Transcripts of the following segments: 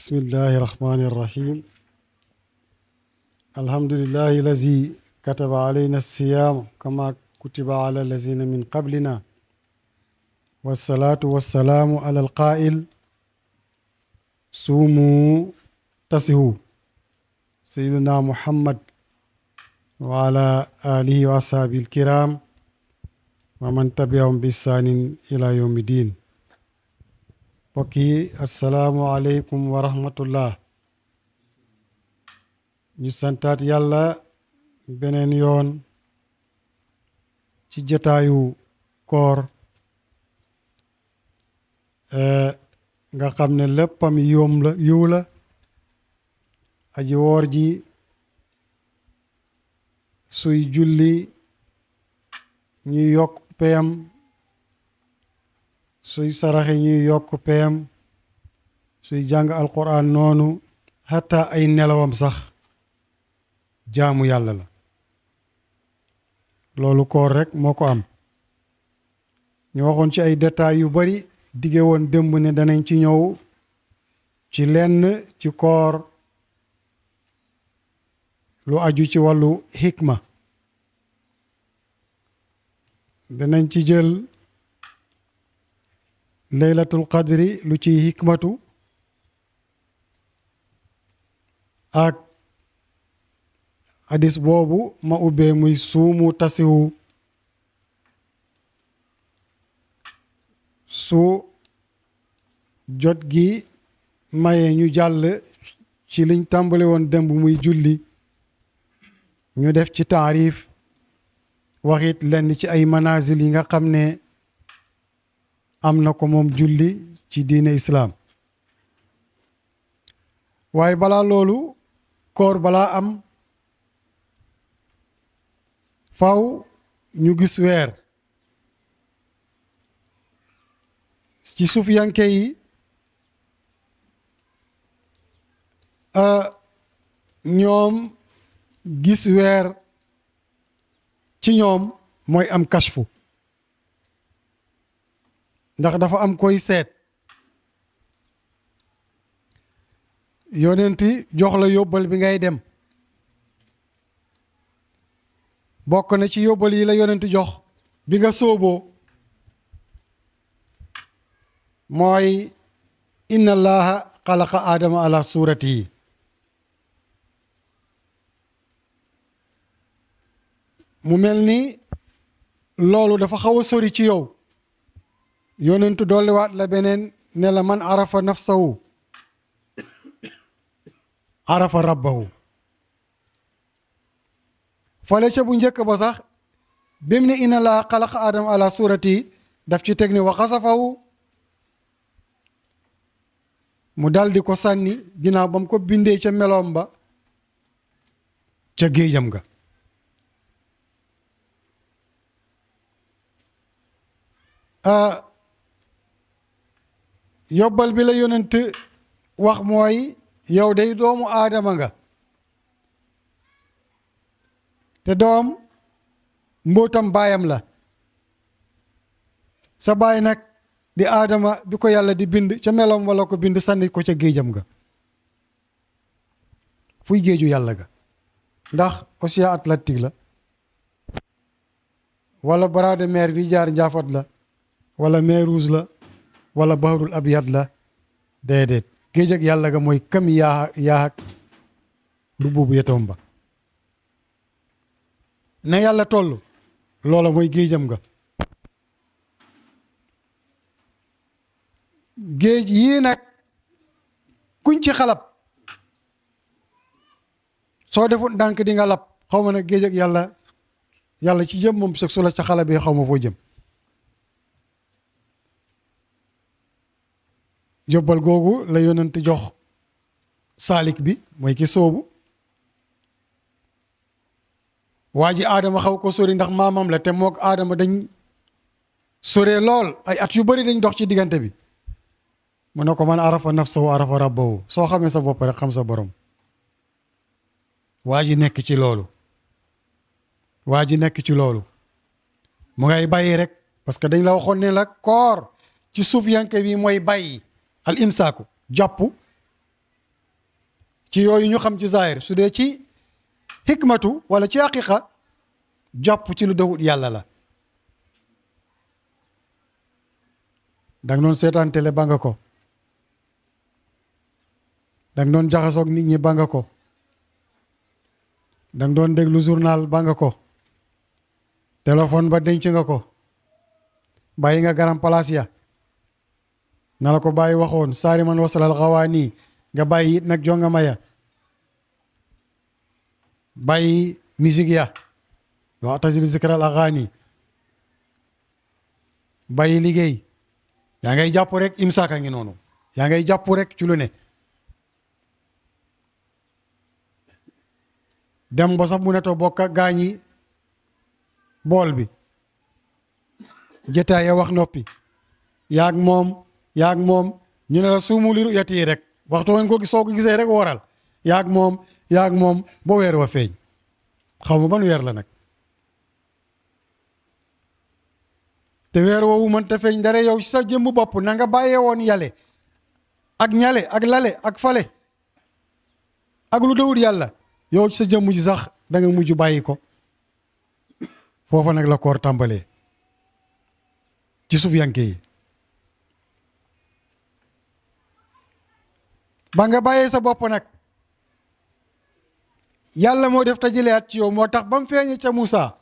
بسم الله الرحمن الرحيم الحمد لله الذي كتب علينا الصيام كما كتب على الذين من قبلنا والصلاة والسلام على القائل صوموا تصحوا سيدنا محمد وعلى آله وأصحابه الكرام ومن تبعهم بإحسان إلى يوم الدين. Pokki assalaamu aleykum wa rahmatullah. ñu santaat yàlla beneen yoon ci jotaayu koor nga xam ne léppam yiw la aji woor ji suy julli ñuy yokk peyam suy saraxe ñuy yokk peyam suy jàng alquran noonu hatta ay nelawam sax jaamu yàlla la loolu koor rek moo ko am. ñu waxoon ci ay détails yu bari dige woon démb ne danañ ci ñëw ci lenn ci koor lu aju ci wàllu hikma danañ ci jël laylatul qadri lu ciy hikmatu ak hadis boobu ma ubbee muy suumu tasiwu su jot gi maye ñu jàll ci liñ tàmbale woon démb muy julli ñu def ci taarif waxit lenn ci ay manazil yi nga xam ne am na ko moom julli ci diine islaam. waaye balaa loolu koor balaa am faw ñu gis weer. ci sufiyanke yi ñoom gis weer ci ñoom mooy am kashfu ndax dafa am koy seet yonenti jox la yóbbal bi ngay dem bokk na ci yóbbal yi la yonenti jox bi nga sóoboo mooy inna allaha xalaqa aadama ala suratihi mu mel ni loolu dafa xaw a sori ci yow yonentu dolliwaat la beneen ne la man arafa nafsahu arafa rabbahu fale ca bu njëkk ba sax bim ne inna allaha xalaqa aadama ala suratihi daf ci teg ni wa xasafahu mu dal di ko sànni ginnaaw ba mu ko bindee ca meloom ba ca géejam ga yóbbal bi la yonent wax mooy yow day doomu aadama nga te doom mbootam baayam la sa baay nag di aadama bi ko yàlla di bind ca meloom wala ko bind sànni ko ca géejam ga fuy géeju yàlla ga ndax océan Atlantique la wala bras de mer bi jaar Njaafat la wala mer Rouge la wala bahrul abyad la déedéet géej ak yàlla ga mooy kam yaaxak rububu yetoom ba na yàlla toll loola mooy géejam ga géej yii nag kuñ ci xalab soo defut ndànk di nga lab xaw ma nag géej ak yàlla ci jëm moom su la ca xalabee xaw ma foo jëm yóbbal googu la yonent jox saalik bi mooy ki soobu waa ji aadama xaw ko sori ndax maamam la te mook aadama dañ soree lool ay at yu bari dañ dox ci diggante bi mu ne ko man arafa nafsahu arafa rabbahu soo xamee sa bopp rek xam sa borom waa ji nekk ci loolu mu ngay bàyyi rek parce que dañ la waxoon ne la koor ci suuf yanke bi mooy bàyyi al imsaaku jàpp ci yooyu ñu xam ci zahir su dee ci hikmatu wala ci haqiqa jàpp ci lu dawut yàlla la. danga doon seetaan télé ba nga ko, danga doon jaxasoog nit ñi ba nga ko, danga doon déglu journal ba nga ko, téléphone ba denc nga ko, bàyyi nga garam palaas ya na la ko bàyyi waxoon saari man wasalal xawaani nga bàyyi it nag jonga maya, bàyyi musique ya wa tazil zikral axaani, bàyyi liggéey, yaa ngay jàpp rek imsaaka ngi noonu, yaa ngay jàpp rek ci lu ne. dem ba sax mu ne to bokk ak gaañi bool bi jotaay ya wax noppi yaag moom ñu ne la suumu li ru'yati rek waxtu ngeen ko soo ko gisee rek wooral yaag moom ba weer wa feeñ. xaw ma ban weer la nag te weer woowu mënta feeñ dara yow ci sa jëmb bopp na nga bàyyee woon yale ak ñale ak lale ak fale ak lu dawut yàlla yow ci sa jëmm ji sax da nga mujj bàyyi ko. foofa nag la koor tàmbalee ci sufiyanke yi. ba nga bàyyee sa bopp nag yàlla moo def tajaliyaat ci yow moo tax ba mu feeñee ca Moussa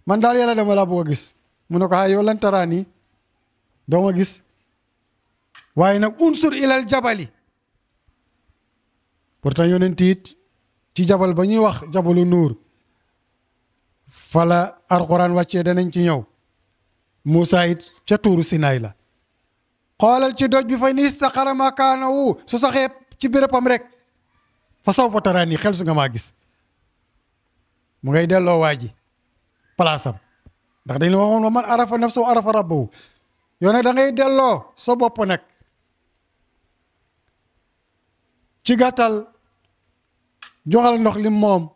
man daal yàlla dama laa bëgg a gis mu ne ko yow lan taraani doo ma gis waaye nag unsur ilal jabali. pourtant yonent it ci jabal ba ñuy wax jabalu nuur fala alxuraan wàccee danañ ci ñëw. Moussa it ca tuuru Sinaay la. xoolal ci doj bi fa ni istaqara makaanahu su saxee ci bérépam rek fa sawfa taraani xel su nga maa gis. mu ngay delloo waa ji palaasam ndax dañ la waxoon wa man arafa nafsahu arafa rabbahu yow nag da ngay delloo sa bopp nag. ci gàttal joxal ndox lim moom,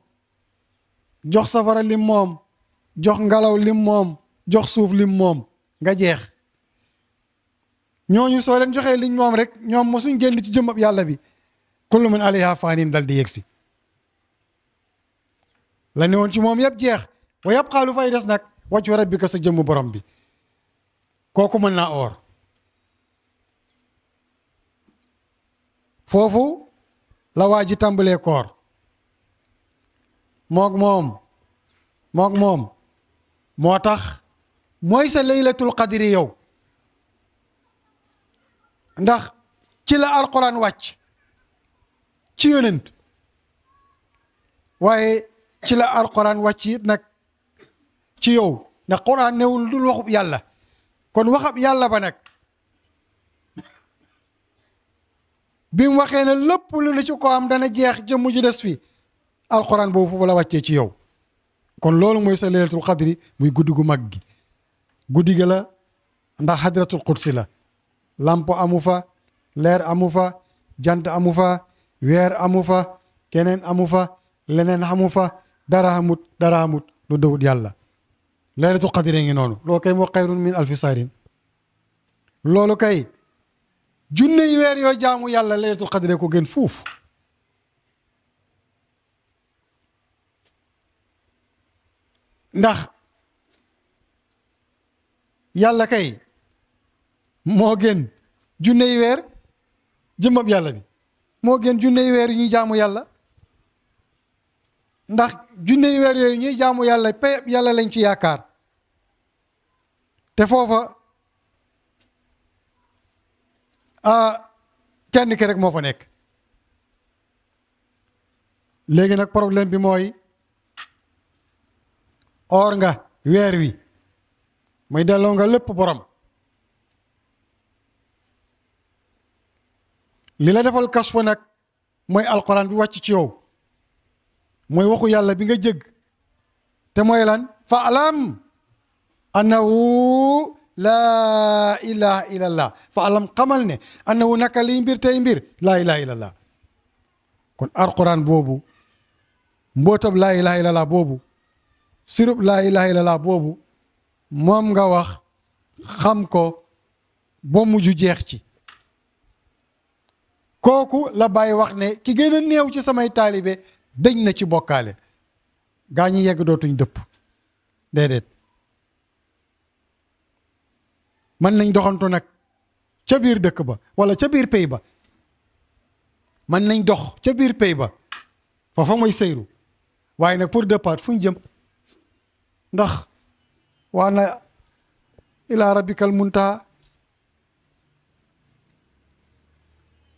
jox safara lim moom, jox ngelaw lim moom, jox suuf lim moom nga jeex. ñooñu soo leen joxee liñ moom rek ñoom mosuñ génn ci jëmmab yàlla bi. kullu man alayha faanin dal di yegsi la ne woon ci moom yëpp jeex wa yabqaa lu fay des nag wajhu rabbika sa jëmm borom bi kooku mën naa oor. foofu la waa ji tàmbalee koor mook moom moo tax mooy sa laylatul qadri yow ndax ci la alquran wàcc ci yonent waaye ci la alquran wàcc it nag ci yow ndax quran newul dul waxub yàlla kon waxab yàlla ba nag bi mu waxee ne lépp lu ne ci ko am dana jeex jëmm ji des fi alquran boobu foofu la wàccee ci yow kon loolu mooy sa laylatul qadri muy guddi gu mag gi. guddi gi la ndax hadratul qudsi la lampo amu fa, leer amu fa, jant amu fa, weer amu fa, keneen amu fa, leneen amu fa, dara amut lu dawut yàlla. laylatul qadri ngi noonu loolu kay moo xayrun min alfi sahrin loolu kay junne yi weer yoo jaamu yàlla laylatul qadri ko gën fuuf. ndax yàlla kay moo gën junne yi weer jëmmab yàlla bi moo gën junne yi weer yu ñuy jaamu yàlla ndax junne yi weer yooyu ñuy jaamu yàlla payeb yàlla lañ ci yaakaar te foofa kenn ki rek moo fa nekk. léegi nag problème bi mooy or nga weer wi muy delloo nga lépp borom li la defal kasfu nag mooy alquran bi wàcc ci yow mooy waxu yàlla bi nga jëgg te mooy lan fa alam annahu laa ilaha illallah fa alam xamal ne annahu naka liy mbir tey mbir laa ilaha illallah. kon alquran boobu mbootab laa ilaha illallah boobu sirub laa ilaha illallah boobu moom nga wax xam ko ba mujj jeex ci kooku la bàyyi wax ne ki gën a néew ci samay taalibe dañ na ci bokkaale gaa ñi yegg dootuñ dëpp déedéet mën nañ doxantu nag ca biir dëkk ba wala ca biir pays ba mën nañ dox ca biir pays ba foofa mooy seyru waaye nag pour départ fu ñu jëm ndax waa na ilaa rabbikal muntaha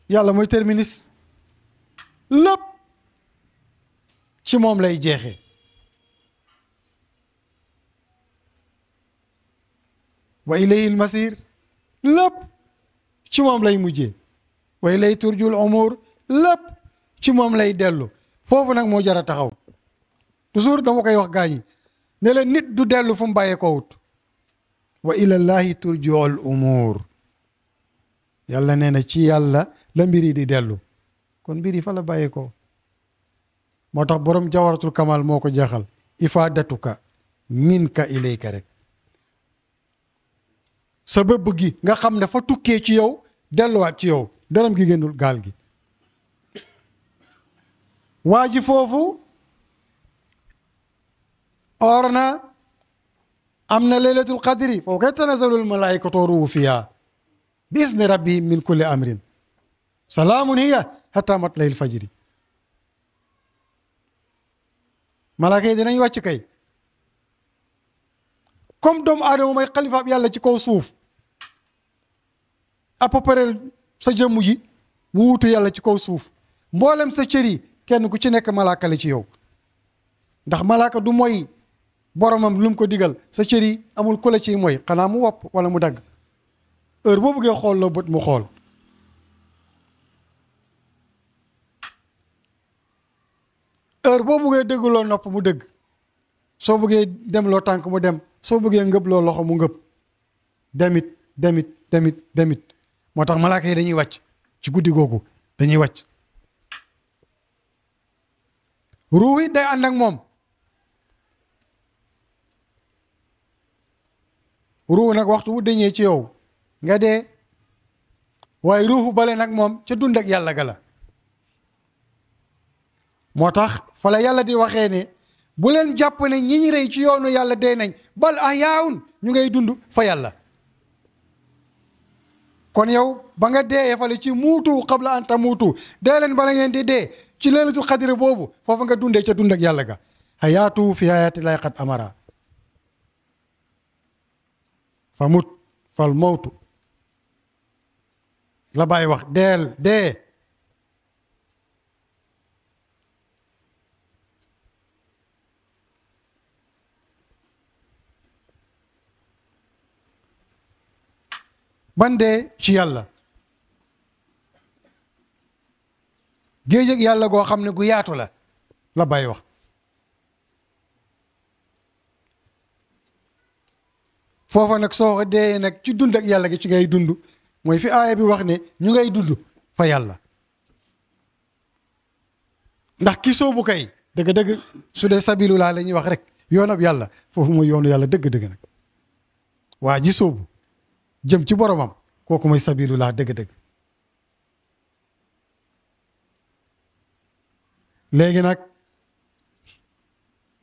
yàlla mooy terminus lépp ci moom lay jeexee wa ilayhi almasir lépp ci moom lay mujjee wa ilayhi turjul umur lépp ci moom lay dellu foofu nag moo jar a taxaw toujours dama koy wax gaañi ne la nit du dellu fu mu bàyyee ko wut wa ilallahi turjul umur yàlla nee na ci yàlla la mbir yi di dellu kon mbir yi fa la bàyyee ko moo tax borom jawaratul kamal moo ko jeexal ifaadatuka minka ilayka rek sa bëbb gi nga xam ne fa tukkee ci yow delluwaat ci yow dërëm gi génnul gaal gi waa ji foofu or na am na laylatul qadri foofu kay tanazalul malaikatu ruuhu fiha bi izni rabbihim min kulli amrin salaamun hiya hatta matla'il fajri malaaka yi dinañ wàcc kay comme doomu aadama mooy xalifaab yàlla ci kaw suuf à peu près sa jëmm ji mu wutu yàlla ci kaw suuf mboolem sa cër yi kenn ku ci nekk malaaka la ci yow ndax malaaka du mooy boromam lu mu ko digal sa cër yi amul ku la ciy mooy xanaa mu wopp wala mu dagg heure boo bëggee xool loo bët mu xool heure boo bëggee déggloo nopp mu dégg soo bëggee dem loo tànk mu dem soo bëggee ngëb loo loxo mu ngëb demit moo tax malaaka yi dañuy wàcc ci guddi googu dañuy wàcc ruu yi day ànd ak moom ruu nag waxtu bu deñee ci yow nga dee waaye ruuxu bale nag moom ca dund ak yàlla ga la moo tax fa la yàlla di waxee ne bu leen jàpp ne ñi ñi rey ci yoonu yàlla dee nañ bal ahyaun ñu ngay dund fa yàlla kon yow ba nga dee fale ci muutu qabla an tamuutu dee leen bala ngeen di dee ci laylatul qadri boobu foofu nga dundee ca dund ak yàlla ga hayaatu fi hayaati lay qad amara fa mut fal mawtu la bàyyi wax deel dee ban dee ci yàlla géej ak yàlla goo xam ne gu yaatu la bàyyi wax foofa nag soo dee nag ci dund ak yàlla gi ci ngay dund mooy fi aaya bi wax ne ñu ngay dund fa yàlla ndax ki soobu kay dëgg-dëgg su dee sabilu laa la ñuy wax rek yoonab yàlla foofu mooy yoonu yàlla dëgg-dëgg nag waa ji soobu jëm ci boromam kooku mooy sabilullah dëgg-dëgg léegi nag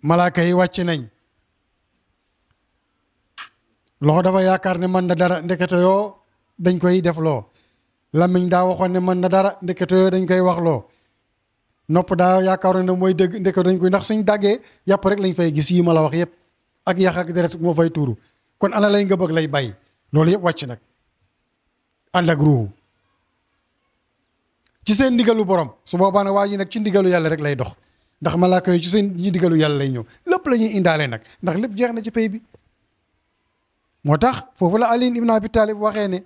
malaaka yi wàcc nañ loxo dafa yaakaar ne mën na dara ndekete yoo dañ koy def loo làmmiñ daa waxoon ne mën na dara ndekete yoo dañ koy wax loo nopp daa yaakaaroon ne mooy dëgg ndekete dañ koy ndax suñ daggee yàpp rek lañ fay gis yi ma la wax yépp ak yax ak deret moo fay tuuru kon ana lay nga bëgg lay bàyyi loolu yëpp wàcc nag ànd ak ruuhu ci seen ndigalu borom su boobaa nag waa ji nag ci ndigalu yàlla rek lay dox ndax malaaka yi ci seen ndigalu yàlla lay ñëw lépp la ñuy indaale nag ndax lépp jeex na ci pay bi moo tax foofu la Ali ibn Abi Talib waxee ne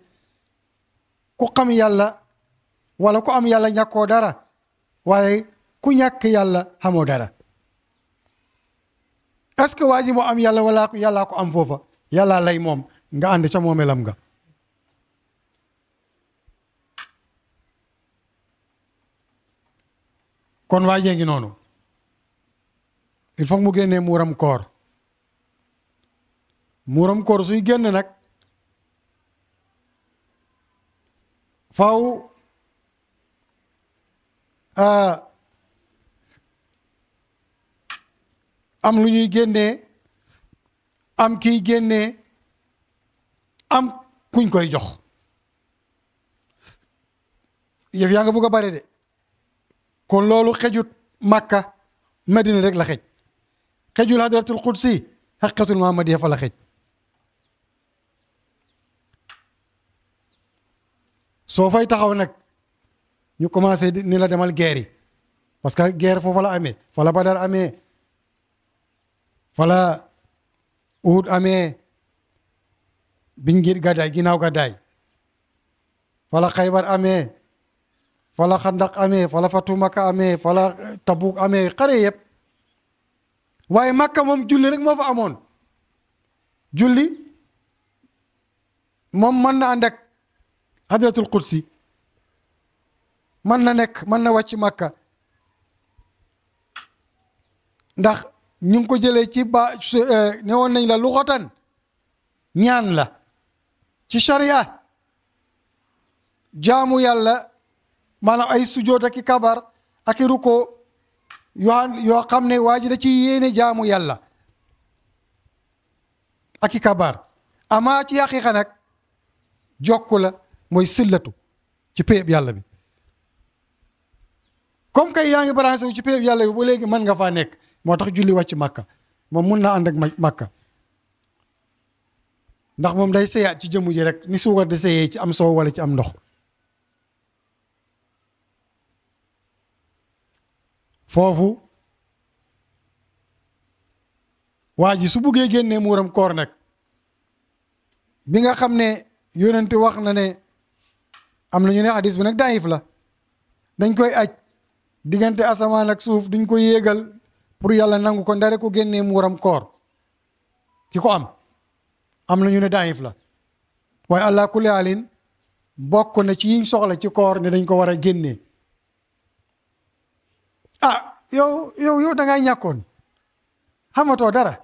ku xam yàlla wala ku am yàlla ñàkkoo dara waaye ku ñàkk yàlla xamoo dara est-ce que waa ji moo am yàlla wala yàllaa ko am foofa yàllaa lay moom nga ànd ca moomeelam nga kon waajee ngi noonu il faut mu génnee muuram koor suy génn nag faw am lu ñuy génnee am kiy génnee am kuñ koy jox yëf yaa nga bugg a bare de kon loolu xejut Makka Madina rek la xej xejul hadratul qudsi xaqiqatul muhammadiya fa la xej soo fay taxaw nag ñu commencé ni la demal guerre yi parce que guerre foofu la amee fa la Badar amee fa la Uhud amee biñ ngir gàddaay ginnaaw gàddaay fa la Xaybar amee fa la Xandaq amee fa la Fatu Makka amee fa la Tabuk amee xare yëpp waaye Makka moom julli rek moo fa amoon julli moom mën na ànd ak hadratul qudsi mën na nekk mën na wàcc Makka ndax ñu ngi ko jëlee ci ne woon nañ la luxatan ñaan la ci sharia jaamu yàlla maanaam ay sujoot ak i kabar ak i ruko yoo xam ne waa ji da ci yéene jaamu yàlla ak i kabar ama ci haqiqa nag jokku la mooy sillatu ci péeb yàlla bi comme kay yaa ngi branché wu ci péeb yàlla bi ba léegi mën nga faa nekk moo tax julli wàcc Makka moom mun naa ànd ak Makka ndax moom day seeyaat ci jëmm ji rek ni suukar di seeyee ci am soow wala ci am ndox foofu waa ji su buggee génnee muuram koor nag bi nga xam ne yonent wax na ne am na ñu ne hadis bi nag daif la dañ koy aj diggante asamaan ak suuf duñ ko yéegal pour yàlla nangu ko ndare ko génnee muuram koor ki ko am na ñu ne daif la waaye allah kulli haalin bokk na ci yiñ soxla ci koor ne dañ ko war a génnee yow da ngay ñàkkoon xamatoo dara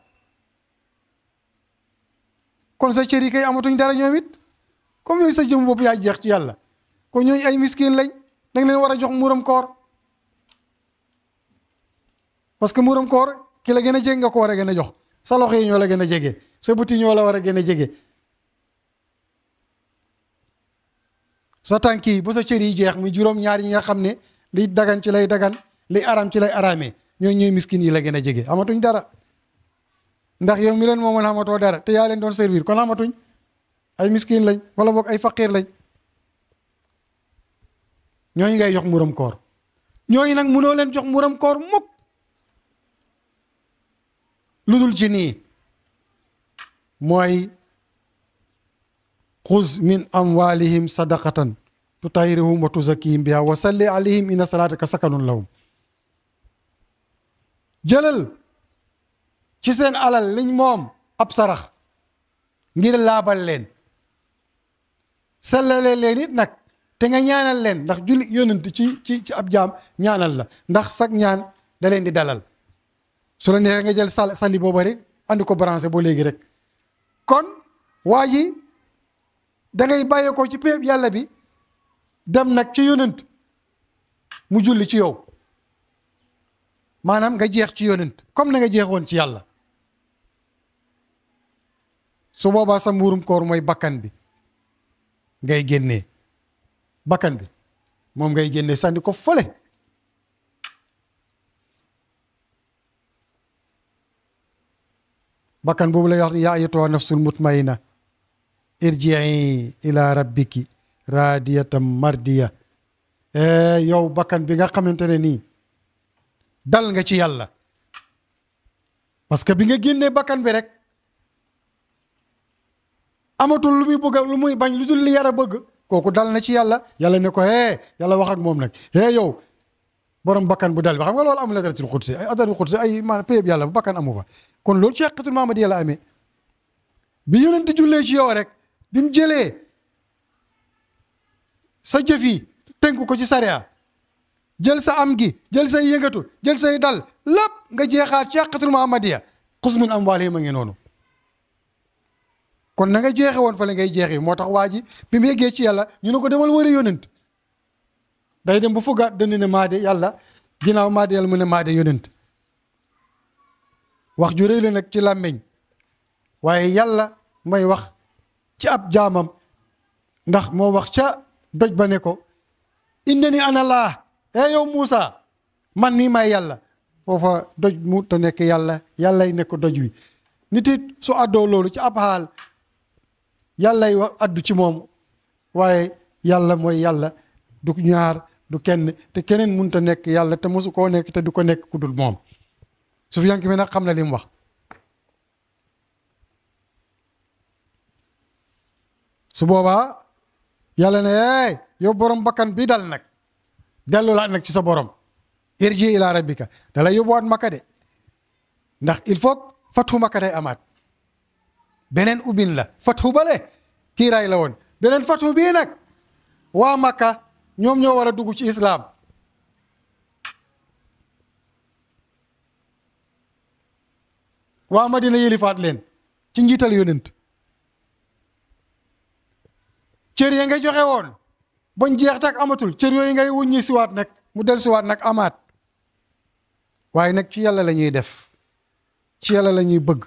kon sa cër yi kay amatuñ dara ñoom it comme yooyu sa jëm bopp yaa jeex ci yàlla kon ñooñu ay miskin lañ danga leen war a jox muuram koor parce que muuram koor ki la gën a jege nga ko war a gën a jox sa loxo yi ñoo la gën a jege sa buti ñoo la war a gën a jege sa tànk yi ba sa cër yi jeex muy juróom-ñaar yi nga xam ne liy dagan ci lay dagan liy aram ci lay araamee ñooñu ñooy miskin yi la gën a jege amatuñ dara ndax yow mi leen moomoon xamatoo dara te yaa leen doon servir kon xamatuñ ay miskin lañ wala boog ay faqir lañ ñooñu ngay jox muuram koor ñooñu nag mënoo leen jox muuram koor mukk lu dul ci nii mooy xuz min amwalihim sadaqatan tutahhiruhum wa tuzakkihim biha wa salli alayhim inna salataka sakanun lahum jëlal ci seen alal liñ moom ab sarax ngir laabal leen sellale leen it nag te nga ñaanal leen ndax julli yonent ci ab jaam ñaanal la ndax sag ñaan da leen di dalal su la neexee nga jël sali booba rek andi ko branché boo léegi rek kon waa ji da ngay bàyyeekoo ci péeb yàlla bi dem nag ci yonent mu julli ci yow maanaam nga jeex ci yonent comme na nga jeexoon ci yàlla su boobaa sa mbuurum koor mooy bakkan bi ngay génnee bakkan bi moom ngay génnee sànni ko fële bakkan boobu lay wax yaa ayyatuha nafsul mutmainna irji'i ila rabbiki radiyatan mardiya yow bakkan bi nga xamante ne nii dal nga ci yàlla parce que bi nga génnee bakkan bi rek amatul lu muy bëgg lu muy bañ lu dul li yara bëgg kooku dal na ci yàlla yàlla ne ko yàlla wax ak moom nag yow borom bakkan bu dal bi xam nga loolu amul adratul qudsi ay adratul qudsi ay maanaam péyeb yàlla bu bakkan amu fa kon loolu ci haqiqatul Muhammad yàlla amee bi yonent di jullee ci yow rek bi mu jëlee sa jëf yi tënk ko ci sariya jël sa am gi jël say yëngatu jël say dal lépp nga jeexaat ci haqiqatul Muhammadiya xuz min amwaalihim a ngi noonu kon na nga jeexe woon fa la ngay jeexee moo tax waa ji bi mu yeggee ci yàlla ñu ne ko demal wëri yonent day dem bu fuggaat dënn ne maa de yàlla ginnaaw maa de yàlla mu ne maa de yonent wax ju rëy la nag ci làmmeñ waaye yàlla may wax ci ab jaamam ndax moo wax ca doj ba ne ko innani ana laa yow Muusa man mii may yàlla foofa doj mu ta nekk yàlla yàllay nekk doj wi nit it su àddoo loolu ci ab xaal yàllay wax addu ci moom waaye yàlla mooy yàlla du ñaar du kenn te keneen mënut a nekk yàlla te mosu koo nekk te du ko nekk ku dul moom Sufyaan bi nag xam na li mu wax su boobaa yàlla ne yow borom bakkan bii dal nag dellu laat nag ci sa borom irji ila rabbika da lay yóbbuwaat Makka de ndax il faut fathu Makka day amaat beneen ubin la fathu bale kiiraay la woon beneen fathu bii nag waa Makka ñoom ñoo war a dugg ci islaam waa Madina yëlifaat leen ci njiital yonent cër ya nga joxe woon bañ jeex tak amatul cër yooyu ngay wuññi siwaat nag mu del siwaat nag amaat waaye nag ci yàlla la ñuy def ci yàlla la ñuy bëgg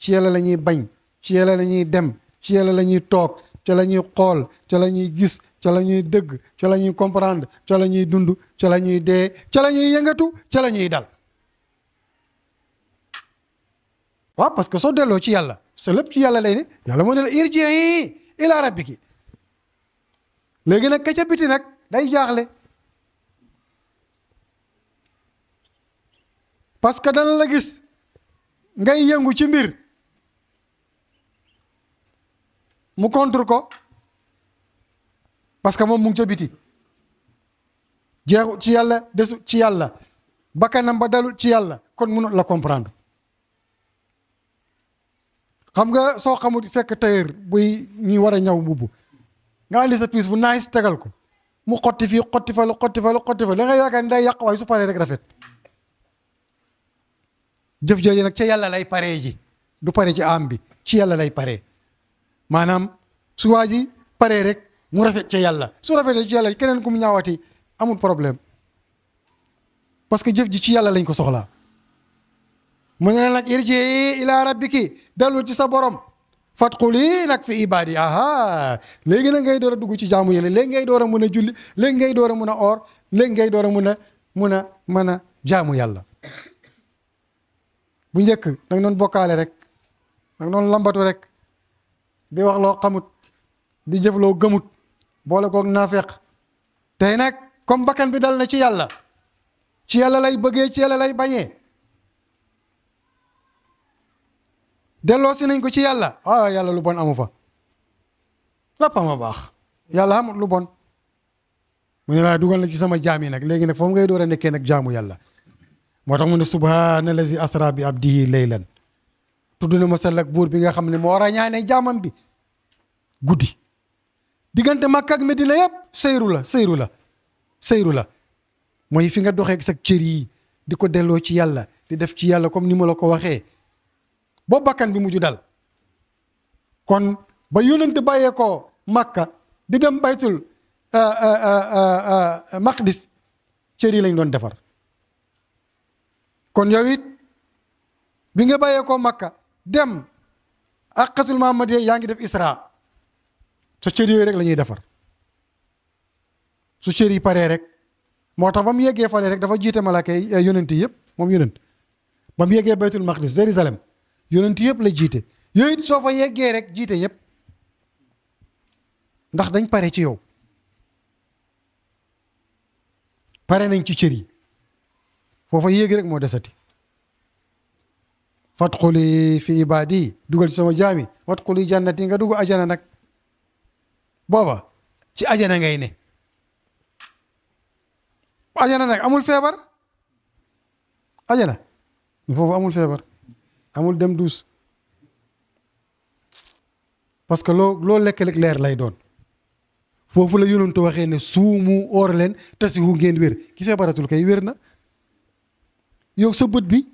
ci yàlla la ñuy bañ ci yàlla la ñuy dem ci yàlla la ñuy toog ca la ñuy xool ca la ñuy gis ca la ñuy dëgg ca la ñuy comprendre ca la ñuy dund ca la ñuy dee ca la ñuy yëngatu ca la ñuy dal waaw parce que soo delloo ci yàlla sa lépp ci yàlla lay ne yàlla moo ne la irji'i ila rabbiki léegi nag ka ca biti nag day jaaxle parce que dana la gis ngay yëngu ci mbir mu contre ko parce que moom mu ngi ca biti jeexu ci yàlla desu ci yàlla bakkanam ba dalul ci yàlla kon mënut la comprendre xam nga soo xamut fekk tailleur buy ñuy war a ñaw mbubb nga andi sa piis bu nice tegal ko mu xotti fii xotti fa la xotti fa la xotti fa la nga yaakaar ni day yàq waaye su paree rek rafet jëf jooju nag ca yàlla lay paree ji du pare ci am bi ci yàlla lay paree maanaam su waa ji paree rek mu rafet ca yàlla su rafetee ci yàlla keneen ku mu ñaawati amul problème parce que jëf ji ci yàlla lañ ko soxlaa mu ne nag irji ila rabbiki dellu ci sa borom fadxuli nag fi ibadi aha léegi nag ngay door a dugg ci jaamu yàlla léegi ngay door a mën a julli léegi ngay door a mën a oor léegi ngay door a mën a jaamu yàlla bu njëkk danga doon bokkaale rek danga doon lambatu rek di wax loo xamut di jëf loo gëmut boole koog naafeq tey nag comme bakkan bi dal na ci yàlla lay bëggee ci yàlla lay bañee delloo si nañ ko ci yàlla yàlla lu bon amu fa lépp ma baax yàlla amut lu bon mu ne laa dugal na ci sama jaam yi nag léegi nag foofu ngay door a nekkee nag jaamu yàlla moo tax mu ne subhaana lazi asra bi abdihi laylan tudd na ma sell ak buur bi nga xam ne moo rañaane jaamam bi guddi diggante Makka ak Medina yëpp seyru la mooy fi nga doxee ak sa cër yi di ko delloo ci yàlla di def ci yàlla comme ni ma la ko waxee boo bakkan bi mujj dal kon ba yónnent bàyyee ko Makka di dem baytul maqdis cër yi lañ doon defar kon yow it bi nga bàyyee ko Makka dem Aqatul Muhammadiyya yaa ngi def Isra sa cër yooyu rek la ñuy defar su cër yi paree rek moo tax ba mu yeggee fale rek dafa jiite malaaka yi yónnent yëpp moom yónnent ba mu yeggee baytul maqdis Jérusalem yonent yëpp la jiite yooyu soo fa yeggee rek jiite yëpp ndax dañ pare ci yow pare nañ ci cër yi foofa yéegi rek moo desati fadxuli fi ibadi dugal ci sama jaami wadxuli jannati nga dugg ajana nag booba ci ajana ngay ne ajana nag amul feebar ajana foofu amul feebar amul dem duus parce que loo lekk-lekk leer lay doon foofu la yonentu waxee ne suumu oor leen tasihu ngeen wér ki feebaratul kay wér na yow sa bët bi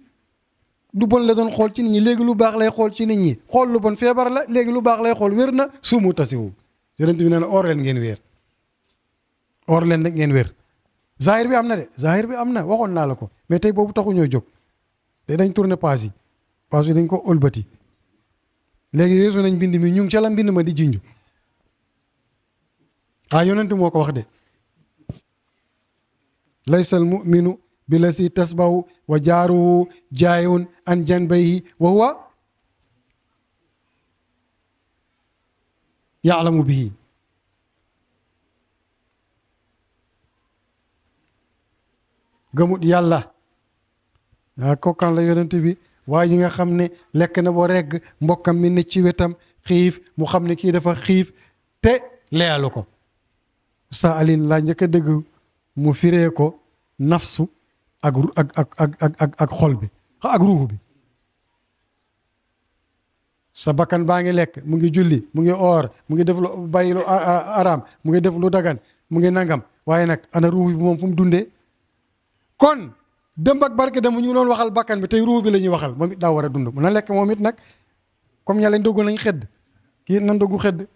lu bon la doon xool ci nit ñi léegi lu baax lay xool ci nit ñi xool lu bon feebar la léegi lu baax lay xool wér na suumu tasihu yonent bi nee na oor leen ngeen wér oor leen nag ngeen wér zahir bi am na de zahir bi am na waxoon naa la ko mais tey boobu taxu ñoo jóg te dañ tourné paas yi dañ ko ëlbati léegi yeesu nañ mbind mi ñu ngi ca la mbind ma di jinju yonent moo ko wax de laysal muminu bi la si tasbahu wa jaaruhu jaayun an janbayhi wa huwa yaalamu bihi gëmut yàlla kookan la yonent bi waaye yi nga xam ne lekk na ba regg mbokkam mi ne ci wetam xiif mu xam ne kii dafa xiif te leyalu ko sa alin laa njëkk a dëgg mu firee ko nafsu ak xol bi ak ruuxu bi sa bakkan baa ngi lekk mu ngi julli mu ngi oor mu ngi def lu bàyyi lu araam mu ngi def lu dagan mu ngi nangam waaye nag ana ruux bi moom fu mu dundee kon dëmb ak barke dem ñu ngi doon waxal bakkan bi tey ruux bi la ñuy waxal moom it daa war a dund mun na lekk moom it nag comme ña leen doggu nañ xedd kii nan doggu xedd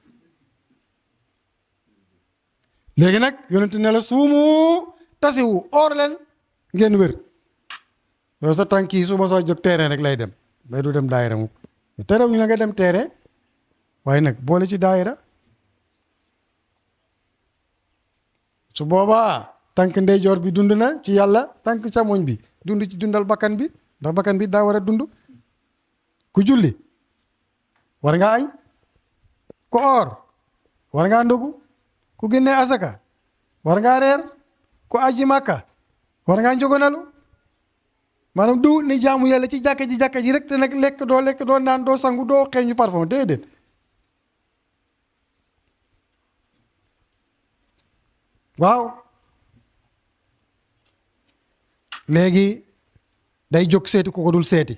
léegi nag yonent ne la suumu tasiwu oor leen ngeen wér yow sa tànk yi suba soo jóg terrain rek lay dem mais du dem daayira mu terew ñu la nga dem terrain waaye nag boole ci daayira su boobaa tànk ndeyjoor bi dund na ci yàlla tànk càmmoñ bi dund ci dundal bakkan bi ndax bakkan bi daa war a dund ku julli war nga añ ku oor war ngaa ndogu ku génnee asaka war ngaa reer ku aji màkka war ngaa njogonalu maanaam du ni jaamu yàlla ci jàkka ji rek te nag lekk doo naan doo sangu doo xeeñu parfum déedéet waaw léegi day jóg seeti ku ko dul seeti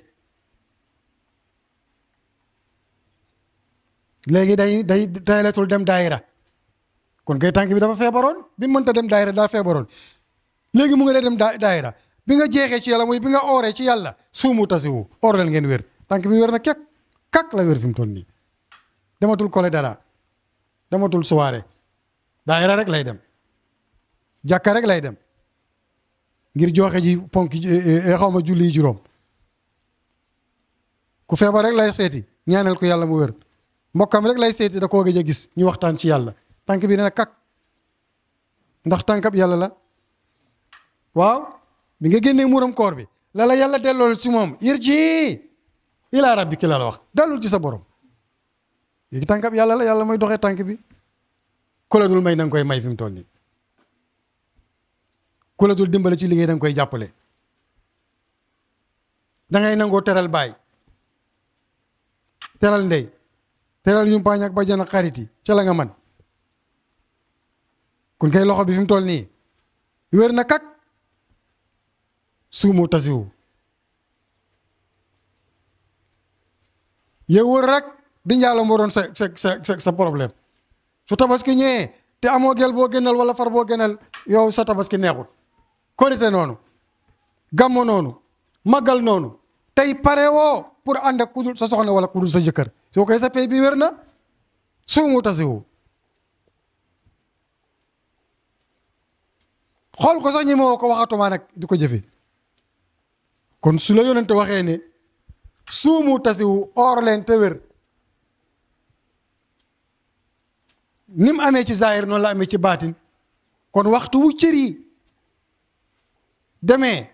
léegi day tayletul dem daayira kon kay tànk bi dafa feebaroon bi mu mënta dem daayira daa feebaroon léegi mu nga dee dem daayira bi nga jeexee ci yàlla mooy bi nga ooree ci yàlla suumu tasiwu oor leen ngeen wér tànk bi wér na kak la wér fi mu toll nii dematul kole dara dematul soirée daayira rek lay dem jàkka rek lay dem ngir joxe ji ponk xaw ma julli yi juróom ku feebar rek lay seeti ñaanal ko yàlla mu wér mbokkam rek lay seeti da koo gëj a gis ñu waxtaan ci yàlla tànk bi dina kak ndax tànkab yàlla la waaw bi nga génnee muuram koor bi la yàlla dellool ci moom irji ila rabbiki la wax dellul ci sa borom léegi tànkab yàlla la yàlla mooy doxee tànk bi ku la dul may da nga koy may fi mu toll nii ku la dul dimbale ci liggéey da nga koy jàppale da ngay nangoo teral baay teral ndey teral yumpaañ ak bajjan ak xarit yi ca la nga man kon kay loxo bi fi mu toll nii wér na kak suumu tasiwu yow wër rek di njaalo moo doon sa problème su tabaski ñëwee te amoo gel boo gënal wala far boo gënal yow sa tabaski neexul korite noonu gàmmo noonu màggal noonu tey pare woo pour ànd ak kudul sa soxna wala kudul sa jëkkër soo koy sa pay bi wér na suumu tasiwu xool ko sax ñi moo ko waxatuma nag di ko jëfe kon su la yonente waxee ne suumu tasiwu oor leen te wér ni mu amee ci zahir noonu la amee ci baatin kon waxtu wu cër yi demee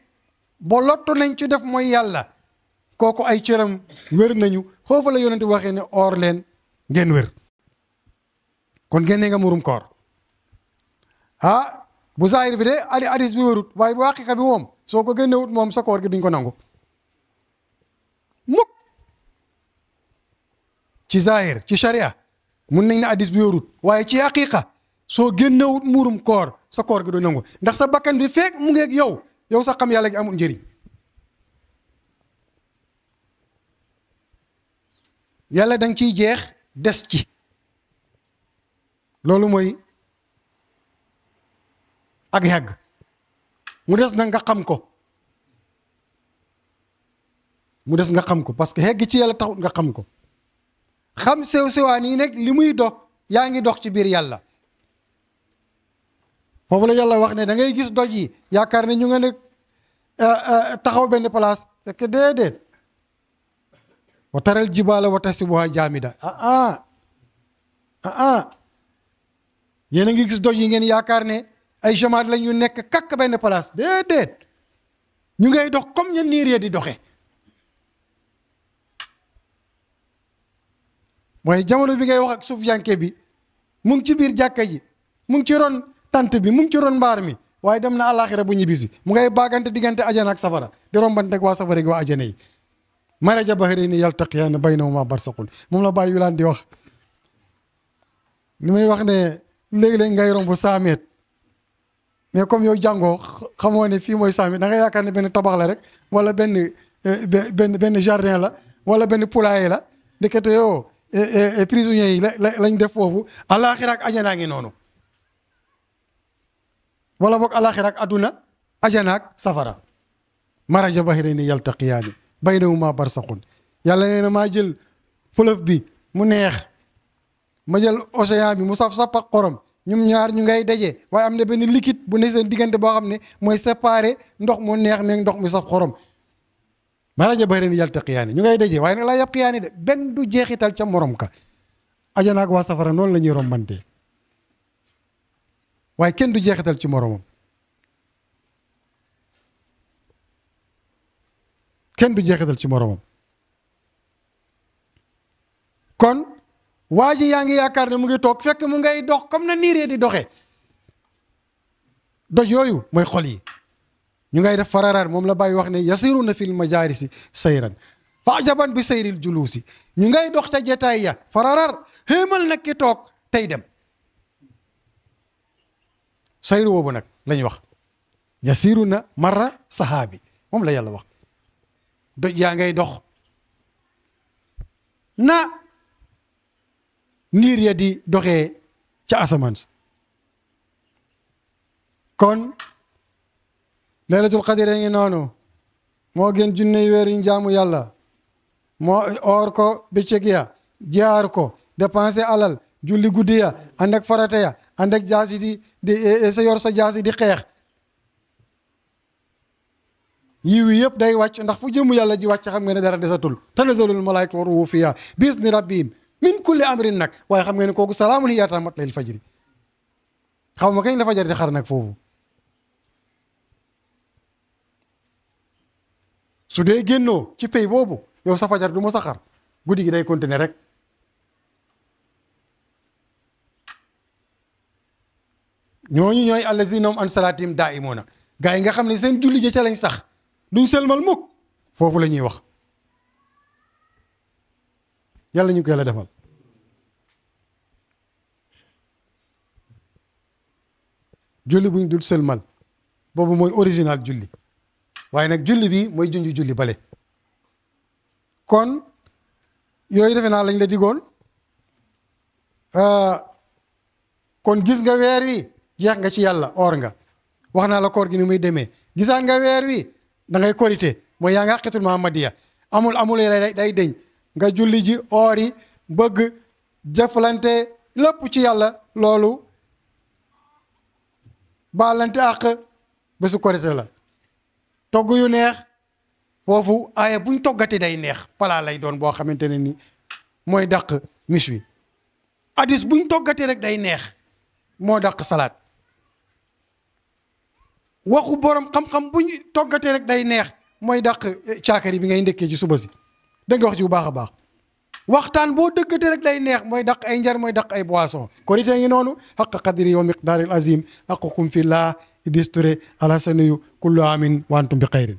ba lottu nañ ci def mooy yàlla kooku ay cëram wér nañu foofu la yonente waxee ne oor leen ngeen wér kon génnee nga murum koor bu zahir bi de hadis bi wérut waaye bu haqiqa bi moom soo ko génnewut moom sa koor gi duñ ko nangu mukk ci zahir ci sharia mun nañ ne hadis bi wérut waaye ci haqiqa soo génnewut muurum koor sa koor gi du nangu ndax sa bakkan bi fekk mu ngeeg yow sa xam yàlla gi amul njëriñ yàlla danga ciy jeex des ci loolu mooy ak yàgg mu des na nga xam ko parce que xegg ci yàlla taxut nga xam ko xam sew-sewaan yi nag li muy dox yaa ngi dox ci biir yàlla foofu la yàlla wax ne da ngay gis doj yi yaakaar ne ñu nga ne taxaw benn place fekk déedéet wa taral jibaala wa tahsabuhaa jaamida yéen a ngi gis doj yi ngeen yaakaar ne ay jamaat la ñu nekk kakk benn place déedéet ñu ngay dox comme ña niir ya di doxe mooy jamono bi ngay wax ak suufiyanke bi mu ngi ci biir jàkka ji mu ngi ci ron tant bi mu ngi ci ron mbaar mi waaye dem na àllaaxira bu ñibbisi mu ngay baagante diggante ajana ak safara di rombante ak waa safara gi waa ajana yi maraja bahrayni yaltaqiyaani baynahumaa barsaqun moom la Baay Wilaan di wax li may wax ne léegi-léegi ngay romb 100 mètres mais comme yow jàngoo xamoo ne fii mooy 100 mètres da nga yaakaar ne benn tabax la rek wala benn jardin la wala benn poulailler la ndekete yoo prisonniers yi lañ def foofu àllaaxira ak ajanaa ngi noonu wala boog àllaaxira ak adduna ajana ak safara maraja bahrayni yaltaqiyaani baynahumaa barsaqun yàlla nee na maa jël fleuve bi mu neex ma jël océan bi mu saf-saf ak xorom ñoom ñaar ñu ngay daje waaye am na benn liquide bu ne seen diggante boo xam ne mooy séparé ndox mu neex meeg ndox mi saf xorom maraja bahrayni yaltaqiyaani ñu ngay daje waaye nag laa yabqiyaani de benn du jeexital ca morom ka ajana ak waa safara noonu la ñuy rombantee waaye kenn du jeexital ci moromam kenn du jeexital ci moromam kon waa ji yaa ngi yaakaar ne mu ngi toog fekk mu ngay dox comme na niiree di doxee doj yooyu mooy xol yi ñu ngay def fararar moom la bàyyi wax ne yasiruna fil majalisi sayran fa ajaban bi sayril julusi ñu ngay dox ca jetaay ya fararar xéemal nag ki toog tey dem sayru boobu nag lañ wax yasiruna marra sahaabi moom la yàlla wax doj yaa ngay dox na niir ya di doxee ca asamaan kon laylatul qadr ngi noonu moo gën junne weer yi jaamu yàlla moo oor ko bëccëg ya jaar ko dépenser alal julli guddi ya ànd ak farata ya ànd ak jaasi di sa yor sa jaasi di xeex yiw yi yëpp day wàcc ndax fu jëmu yàlla ji wàcc xam nga ne dara desatul tanazzalul malaa'ikatu wa ruuhu fiihaa bi izni rabbihim min kulli amrin nag waaye xam nga ne kooku salaamun hiya hattaa matla'il fajri xaw ma kañ la fajar di xar nag foofu su dee génnoo ci pay boobu yow sa fajar du mos a xar guddi gi day continuer rek ñooñu ñooy allaziina hum an salaatihim daa'imuuna gaa yi nga xam ne seen julli ja ca lañ sax duñ sëlmal mukk foofu la ñuy wax yàlla ñu ko yàlla defal julli buñ dul sëlmal boobu mooy original julli waaye nag julli bi mooy junj julli bale kon yooyu defe naa lañ la digoon kon gis nga weer wi jeex nga ci yàlla or nga wax naa la koor gi ni muy demee gisaan nga weer wi da ngay korité mooy yaa nga xaqitul muhammadiya amul day deñ nga julli ji or yi bëgg jëflante lépp ci yàlla loolu baalante àq bésu korité la togg yu neex foofu aaye buñ toggati day neex palaa lay doon boo xamante ne ni mooy dàq mis wi hadis buñ toggati rek day neex moo dàq salaat waxu borom xam-xam buñ toggatee rek day neex mooy dàq caakari bi ngay ndekkee ci suba si dégg nga wax ci bu baax a baax waxtaan boo dëggatee rek day neex mooy dàq ay njar mooy dàq ay boisson korité ngi noonu xaqa qadri wa miqdaaril azim aqukum fillah idis Touré ala sanuyu kullu amin wa antum bi xayrin